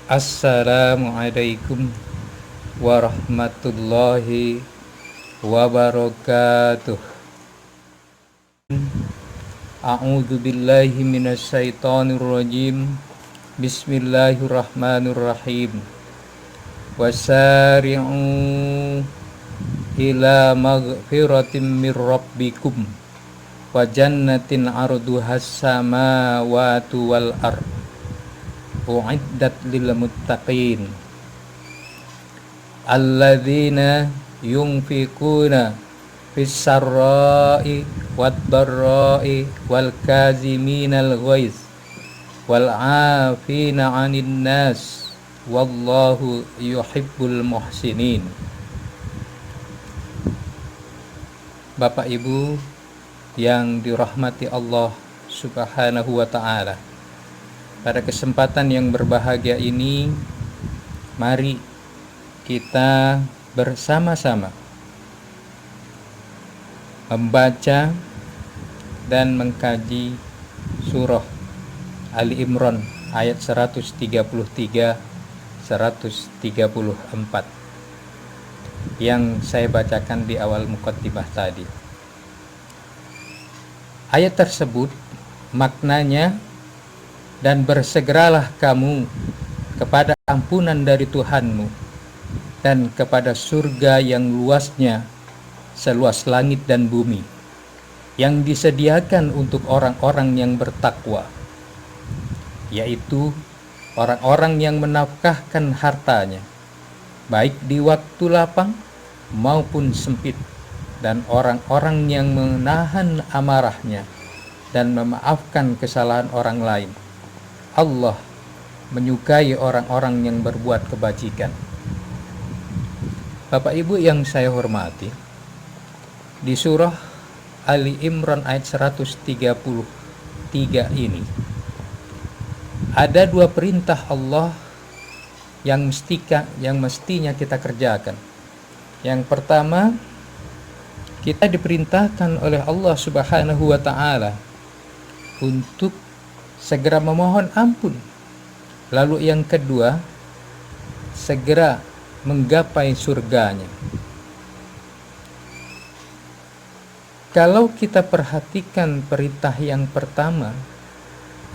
Assalamualaikum warahmatullahi wabarakatuh. A'udzu billahi minasyaitonir rajim. Bismillahirrahmanirrahim. Wasari'u ila maghfiratin mir rabbikum wa jannatin 'arduhas samawati wal ardh u'iddat lil muttaqin alladzina yunfiquna fis sarra'i wad dharra'i wal kaziminal ghaiz wal 'afina 'anil nas wallahu yuhibbul muhsinin. Bapak Ibu yang dirahmati Allah Subhanahu wa ta'ala, pada kesempatan yang berbahagia ini, mari kita bersama-sama membaca dan mengkaji surah Ali Imran ayat 133 134 yang saya bacakan di awal muqaddimah tadi. Ayat tersebut maknanya, dan bersegeralah kamu kepada ampunan dari Tuhanmu dan kepada surga yang luasnya seluas langit dan bumi, yang disediakan untuk orang-orang yang bertakwa, yaitu orang-orang yang menafkahkan hartanya baik di waktu lapang maupun sempit, dan orang-orang yang menahan amarahnya dan memaafkan kesalahan orang lain. Allah menyukai orang-orang yang berbuat kebajikan. Bapak Ibu yang saya hormati, di surah Ali Imran ayat 133 ini ada dua perintah Allah yang mestinya kita kerjakan. Yang pertama, kita diperintahkan oleh Allah Subhanahu wa ta'ala untuk segera memohon ampun. Lalu yang kedua, segera menggapai surganya. Kalau kita perhatikan perintah yang pertama,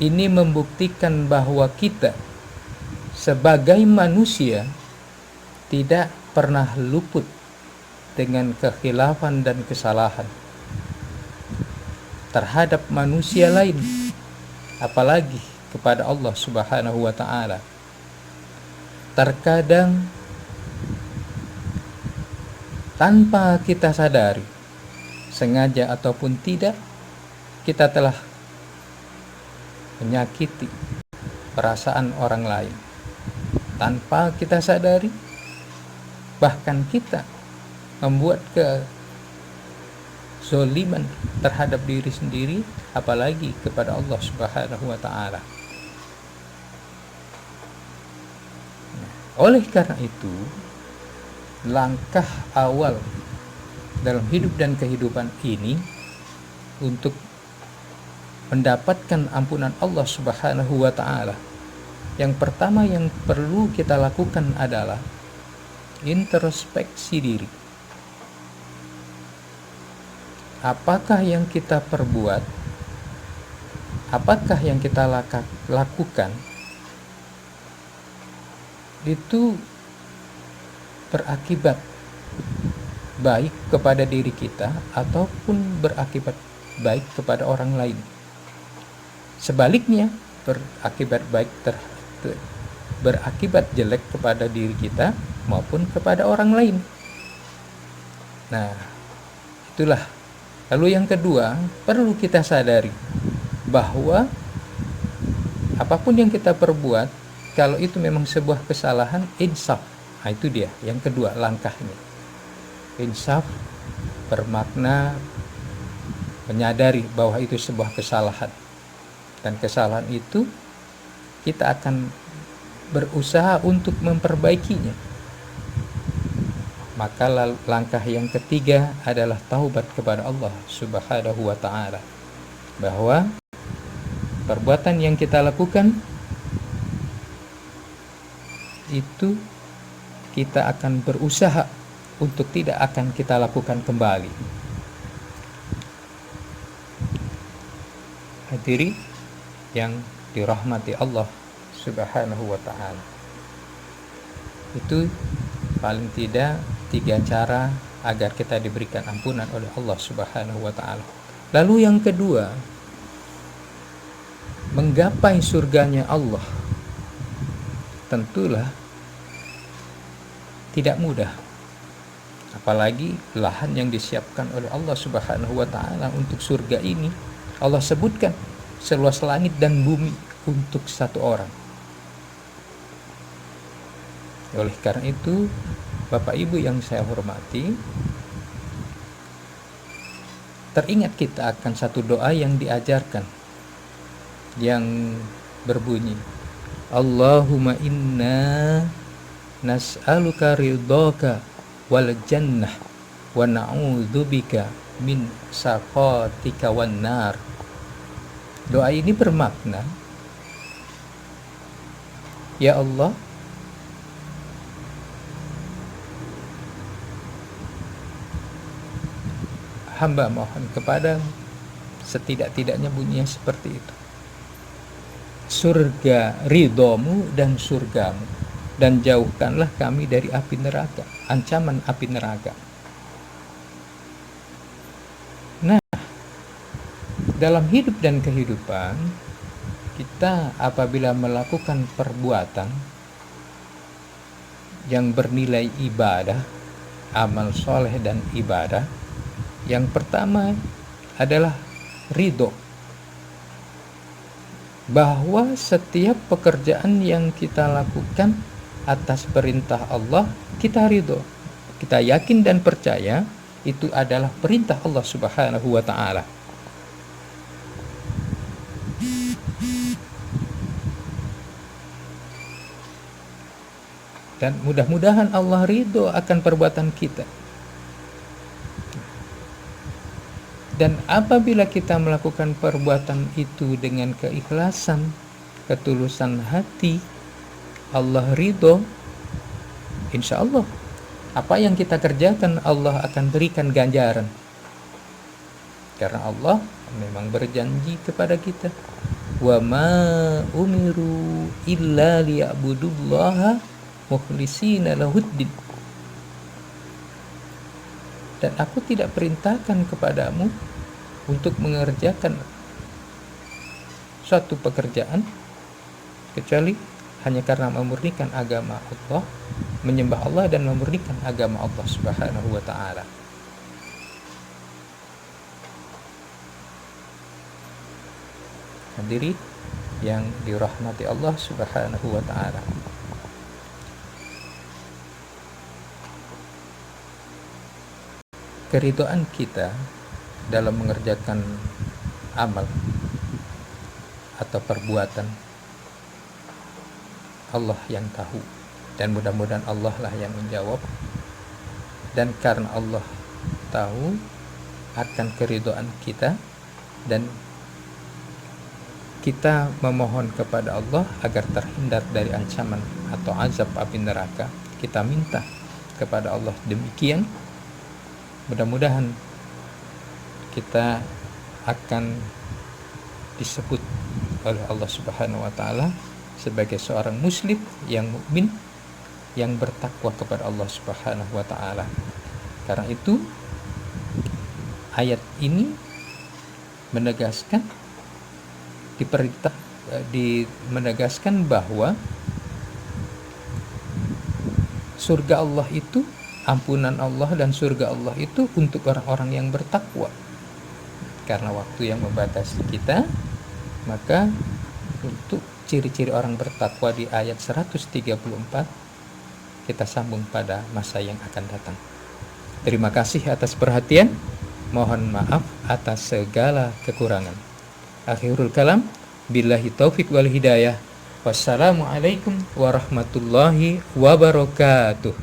ini membuktikan bahwa kita sebagai manusia tidak pernah luput dengan kekhilafan dan kesalahan terhadap manusia lain, apalagi kepada Allah Subhanahu wa ta'ala. Terkadang tanpa kita sadari, sengaja ataupun tidak, kita telah menyakiti perasaan orang lain tanpa kita sadari. Bahkan kita membuat kezaliman terhadap diri sendiri, apalagi kepada Allah Subhanahu wa ta'ala. Oleh karena itu, langkah awal dalam hidup dan kehidupan ini untuk mendapatkan ampunan Allah Subhanahu wa ta'ala, yang pertama yang perlu kita lakukan adalah introspeksi diri. Apakah yang kita perbuat, apakah yang kita lakukan itu berakibat baik kepada diri kita ataupun berakibat baik kepada orang lain. Sebaliknya, berakibat jelek kepada diri kita maupun kepada orang lain. Nah, itulah. Lalu yang kedua, perlu kita sadari bahwa apapun yang kita perbuat, kalau itu memang sebuah kesalahan, insaf. Nah, itu dia yang kedua langkahnya. Insaf bermakna menyadari bahwa itu sebuah kesalahan, dan kesalahan itu kita akan berusaha untuk memperbaikinya. Maka langkah yang ketiga adalah taubat kepada Allah Subhanahu wa ta'ala, bahwa perbuatan yang kita lakukan itu kita akan berusaha untuk tidak akan kita lakukan kembali. Hadirin yang dirahmati Allah Subhanahu wa ta'ala, itu paling tidak 3 cara agar kita diberikan ampunan oleh Allah Subhanahu wa ta'ala. Lalu yang kedua, menggapai surganya Allah tentulah tidak mudah, apalagi lahan yang disiapkan oleh Allah Subhanahu wa ta'ala untuk surga ini. Allah sebutkan seluas langit dan bumi untuk satu orang. Oleh karena itu, Bapak Ibu yang saya hormati, teringat kita akan satu doa yang diajarkan, yang berbunyi, Allahumma inna nas'aluka ridhaka wal jannah wa na'udzubika min sakhatika wan nar. Doa ini bermakna, ya Allah, hamba mohon kepadamu, setidak-tidaknya bunyinya seperti itu, surga ridhomu dan surgamu, dan jauhkanlah kami dari api neraka, ancaman api neraka. Nah, dalam hidup dan kehidupan kita apabila melakukan perbuatan yang bernilai ibadah, amal soleh dan ibadah, yang pertama adalah ridho, bahwa setiap pekerjaan yang kita lakukan atas perintah Allah, kita ridho, kita yakin dan percaya itu adalah perintah Allah Subhanahu wa ta'ala. Dan mudah-mudahan Allah ridho akan perbuatan kita. Dan apabila kita melakukan perbuatan itu dengan keikhlasan, ketulusan hati, Allah ridho, insya Allah apa yang kita kerjakan Allah akan berikan ganjaran. Karena Allah memang berjanji kepada kita, wa ma umiru illa liya'budullaha mukhlisina lahuddin. Dan aku tidak perintahkan kepadamu untuk mengerjakan suatu pekerjaan kecuali hanya karena memurnikan agama Allah, menyembah Allah dan memurnikan agama Allah Subhanahu wa ta'ala. Hadirin yang dirahmati Allah Subhanahu wa ta'ala, keridhaan kita dalam mengerjakan amal atau perbuatan, Allah yang tahu, dan mudah-mudahan Allah lah yang menjawab. Dan karena Allah tahu akan keridhaan kita, dan kita memohon kepada Allah agar terhindar dari ancaman atau azab api neraka, kita minta kepada Allah demikian, mudah-mudahan kita akan disebut oleh Allah Subhanahu wa ta'ala sebagai seorang muslim yang mukmin, yang bertakwa kepada Allah Subhanahu wa ta'ala. Karena itu ayat ini menegaskan, menegaskan bahwa surga Allah itu, ampunan Allah dan surga Allah itu untuk orang-orang yang bertakwa. Karena waktu yang membatasi kita, maka untuk ciri-ciri orang bertakwa di ayat 134 kita sambung pada masa yang akan datang. Terima kasih atas perhatian. Mohon maaf atas segala kekurangan. Akhirul kalam, billahi taufik wal hidayah. Wassalamualaikum warahmatullahi wabarakatuh.